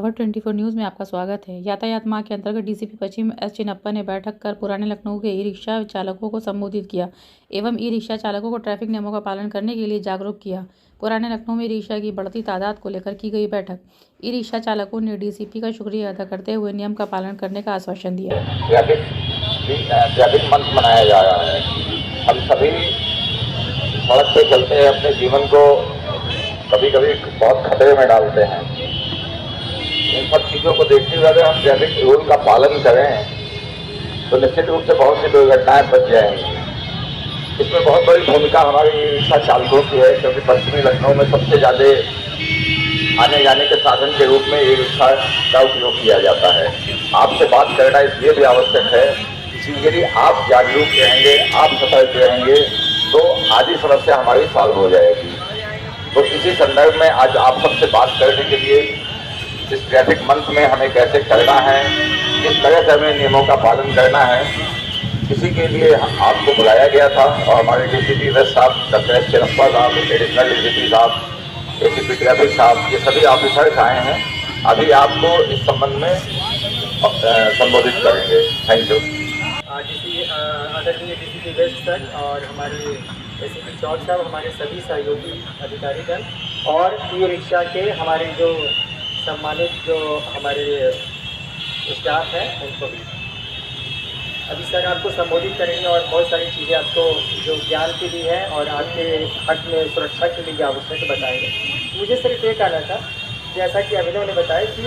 खबर 24 न्यूज़ में आपका स्वागत है। यातायात माह के अंतर्गत डीसीपी पश्चिम एस चिन्नप्पा ने बैठक कर पुराने लखनऊ के ई-रिक्शा चालकों को संबोधित किया एवं ई-रिक्शा चालकों को ट्रैफिक नियमों का पालन करने के लिए जागरूक किया। पुराने लखनऊ में ई-रिक्शा की बढ़ती तादाद को लेकर की गई बैठक। ई-रिक्शा चालकों ने डीसीपी का शुक्रिया अदा करते हुए नियम का पालन करने का आश्वासन दिया। ट्रैफिक मंथ मनाया जा रहा है। हम सभी सड़क पे चलते हैं, अपने जीवन को कभी कभी बहुत खतरे में डालते हैं। इन सब चीज़ों को देखते हुए अगर हम ट्रैफिक रूल का पालन करें तो निश्चित रूप से बहुत सी दुर्घटनाएं बच जाएंगी। इसमें बहुत बड़ी भूमिका हमारी ई रिक्शा चालकों की है, क्योंकि पश्चिमी लखनऊ में सबसे ज़्यादा आने जाने के साधन के रूप में ई रिक्शा का उपयोग किया जाता है। आपसे बात करना इसलिए भी आवश्यक है कि यदि आप जागरूक रहेंगे, आप सतर्क रहेंगे तो आधी समस्या हमारी सॉल्व हो जाएगी। तो इसी संदर्भ में आज आप सबसे बात करने के लिए इस ट्रैफिक मंथ में हमें कैसे करना है, किस तरह से हमें नियमों का पालन करना है, इसी के लिए आपको बुलाया गया था। और हमारे डीसीपी वेस्ट साहब, डॉक्टर एस चिन्नप्पा साहब, एडिशनल डीसीपी साहब, एसीपी ट्रैफिक साहब, ये सभी ऑफिसर्स आए हैं। अभी आपको इस संबंध में संबोधित करेंगे। Thank you. आदरणीय डीसीपी वेस्ट सर और हमारे एसीपी चौक साहब, हमारे सभी सहयोगी अधिकारीगण और ई रिक्शा के हमारे जो सम्मानित जो हमारे स्टाफ हैं उनको भी अभी सर आपको संबोधित करेंगे और बहुत सारी चीज़ें आपको जो ज्ञान के लिए है और आपके हक में सुरक्षा के लिए आवश्यक बताएंगे। मुझे सिर्फ ये कहना था, जैसा कि अभिनव ने बताया कि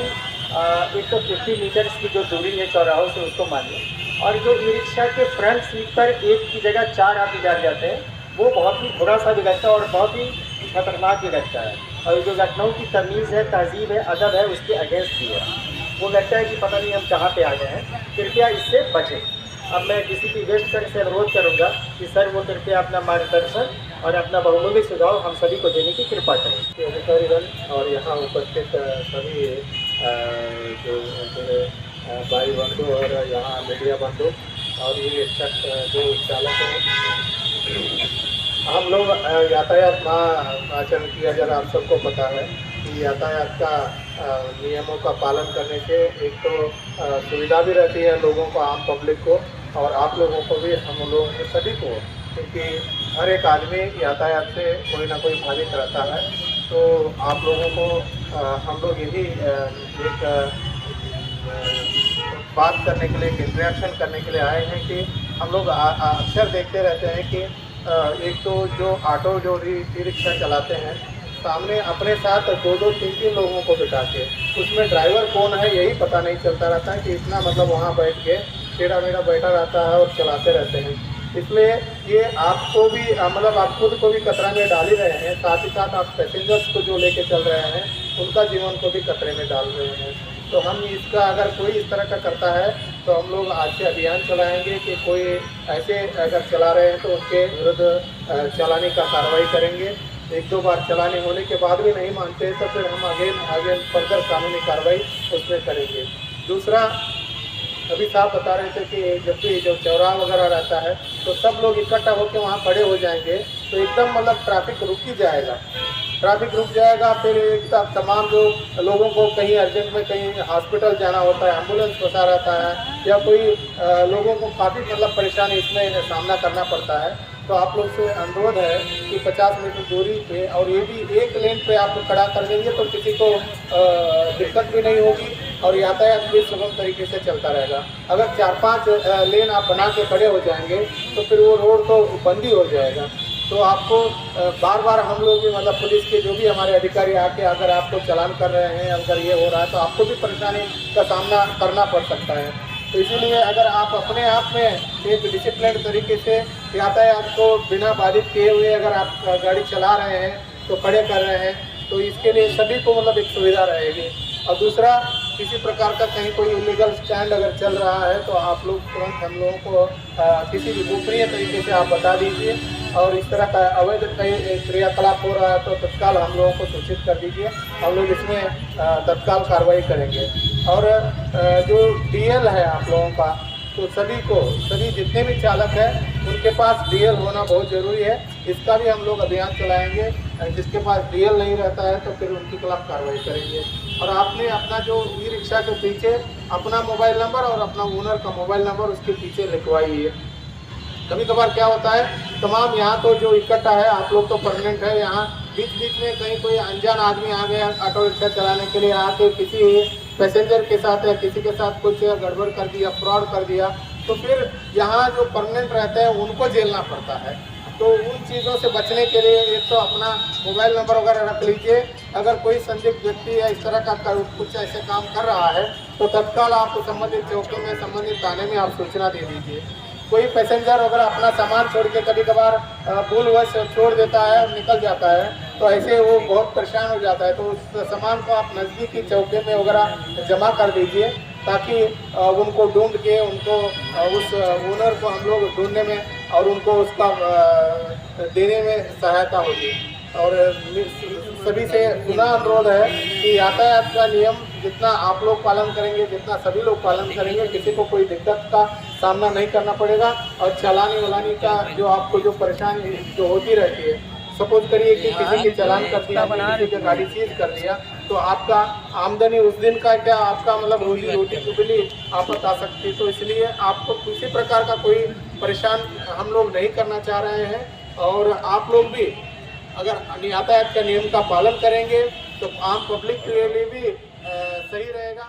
150 मीटर की जो दूरी है चौराहों से उसको मानिए, और जो ई रिक्शा के फ्रंट सीट पर एक की जगह 4 आप बिगाड़ जाते हैं, वो बहुत ही बुरा सा बिगड़ता है और बहुत ही खतरनाक बिगड़ता है। और जो लखनऊ की तमीज़ है, तहजीब है, अदब है, उसके अगेंस्ट भी है। वो लगता है कि पता नहीं हम कहाँ पे आ गए हैं, कृपया इससे बचें। अब मैं डीसीपी वेस्ट सर से अनुरोध करूँगा कि सर वो कृपया अपना मार्गदर्शन और अपना बहुमूल्य सुझाव हम सभी को देने की कृपा करें। अधिकारीगण और यहाँ उपस्थित सभी जो भाई बंधु और यहाँ मीडिया बंधु और ये जो चालक हैं, हम लोग यातायात माह आचरण किया जा रहा, आप सबको पता है कि यातायात का नियमों का पालन करने से एक तो सुविधा भी रहती है लोगों को, आम पब्लिक को, और आप लोगों को भी, हम लोगों को सभी को, क्योंकि हर एक आदमी यातायात से कोई ना कोई बाधित रहता है। तो आप लोगों को हम लोग यही एक बात करने के लिए, इंटरेक्शन करने के लिए आए हैं कि हम लोग अक्सर देखते रहते हैं कि एक तो जो ऑटो जो ई रिक्शा चलाते हैं, सामने अपने साथ 2-2, 3-3 लोगों को बिठा के, उसमें ड्राइवर कौन है यही पता नहीं चलता रहता है कि इतना मतलब वहाँ बैठ के टेढ़ा मेढ़ा बैठा रहता है और चलाते रहते हैं। इसलिए ये आपको भी मतलब आप खुद को भी खतरा में डाल ही रहे हैं, साथ ही साथ आप पैसेंजर्स को जो लेके चल रहे हैं उनका जीवन को भी खतरे में डाल रहे हैं। तो हम इसका अगर कोई इस तरह का करता है तो हम लोग आज से अभियान चलाएंगे कि कोई ऐसे अगर चला रहे हैं तो उनके विरुद्ध चालानी का कार्रवाई करेंगे। 1-2 बार चलाने होने के बाद भी नहीं मानते तो फिर हम आगे फर्दर कानूनी कार्रवाई उसमें करेंगे। दूसरा, अभी साहब बता रहे थे कि जब भी जब चौराहा वगैरह रहता है तो सब लोग इकट्ठा होकर वहाँ खड़े हो जाएंगे तो एकदम मतलब ट्रैफिक रुक ही जाएगा। ट्रैफिक रुक जाएगा, फिर एक तमाम जो लोगों को कहीं अर्जेंट में कहीं हॉस्पिटल जाना होता है, एम्बुलेंस फंसा रहता है, या कोई लोगों को काफ़ी मतलब परेशानी इसमें सामना करना पड़ता है। तो आप लोग से अनुरोध है कि 50 मीटर दूरी पे, और ये भी एक लेन पे आप खड़ा कर देंगे तो किसी को दिक्कत भी नहीं होगी और यातायात भी सुगम तरीके से चलता रहेगा। अगर 4-5 लेन आप बना के खड़े हो जाएंगे तो फिर वो रोड तो बंद ही हो जाएगा। तो आपको बार बार हम लोग भी मतलब पुलिस के जो भी हमारे अधिकारी आके अगर आपको चालान कर रहे हैं, अगर ये हो रहा है तो आपको भी परेशानी का सामना करना पड़ सकता है। तो इसीलिए अगर आप अपने आप में एक डिसिप्लिन तरीके से यातायात को बिना बाधित किए हुए अगर आप गाड़ी चला रहे हैं तो खड़े कर रहे हैं तो इसके लिए सभी को मतलब एक सुविधा रहेगी। और दूसरा, किसी प्रकार का कहीं कोई इलीगल स्टैंड अगर चल रहा है तो आप लोग तुरंत हम लोगों को किसी भी गोपनीय तरीके से आप बता दीजिए, और इस तरह का अवैध क्रियाकलाप हो रहा है तो तत्काल हम लोगों को सूचित कर दीजिए। हम लोग इसमें तत्काल कार्रवाई करेंगे। और जो डीएल है आप लोगों का, तो सभी जितने भी चालक हैं उनके पास डीएल होना बहुत ज़रूरी है। इसका भी हम लोग अभियान चलाएंगे। जिसके पास डीएल नहीं रहता है तो फिर उनके खिलाफ कार्रवाई करेंगे। और आपने अपना जो ई रिक्शा के पीछे अपना मोबाइल नंबर और अपना ओनर का मोबाइल नंबर उसके पीछे लिखवाइए। कभी कभार क्या होता है, तमाम यहाँ तो जो इकट्ठा है, आप लोग तो परमानेंट है, यहाँ बीच बीच में कहीं कोई अनजान आदमी आ गया ऑटो रिक्शा चलाने के लिए, आके किसी पैसेंजर के साथ या किसी के साथ कुछ गड़बड़ कर दिया, फ्रॉड कर दिया, तो फिर यहाँ जो परमानेंट रहते हैं उनको झेलना पड़ता है। तो उन चीज़ों से बचने के लिए एक तो अपना मोबाइल नंबर वगैरह रख लीजिए। अगर कोई संदिग्ध व्यक्ति या इस तरह का कुछ ऐसे काम कर रहा है तो तत्काल आप संबंधित चौकी में, संबंधित थाने में आप सूचना दे दीजिए। कोई पैसेंजर अगर अपना सामान छोड़ के कभी कभार भूलवश छोड़ देता है और निकल जाता है, तो ऐसे वो बहुत परेशान हो जाता है, तो उस सामान को आप नज़दीकी चौके में वगैरह जमा कर दीजिए, ताकि उनको ढूंढ के उनको उस ओनर को हम लोग ढूंढने में और उनको उसका देने में सहायता होगी। और सभी से पुनः अनुरोध है कि यातायात का नियम जितना आप लोग पालन करेंगे, जितना सभी लोग पालन करेंगे, किसी को कोई दिक्कत का सामना नहीं करना पड़ेगा। और चालानी वालानी का जो आपको जो परेशानी जो होती रहती है, सपोज करिए कि किसी के चालान कर दिया, किसी की गाड़ी सीज कर दिया, तो आपका आमदनी उस दिन का क्या, आपका मतलब रोजी रोटी की भी आफत आ सकती है। तो इसलिए आपको किसी प्रकार का कोई परेशान हम लोग नहीं करना चाह रहे हैं। और आप लोग भी अगर यातायात का नियम का पालन करेंगे तो आम पब्लिक के लिए भी सही रहेगा।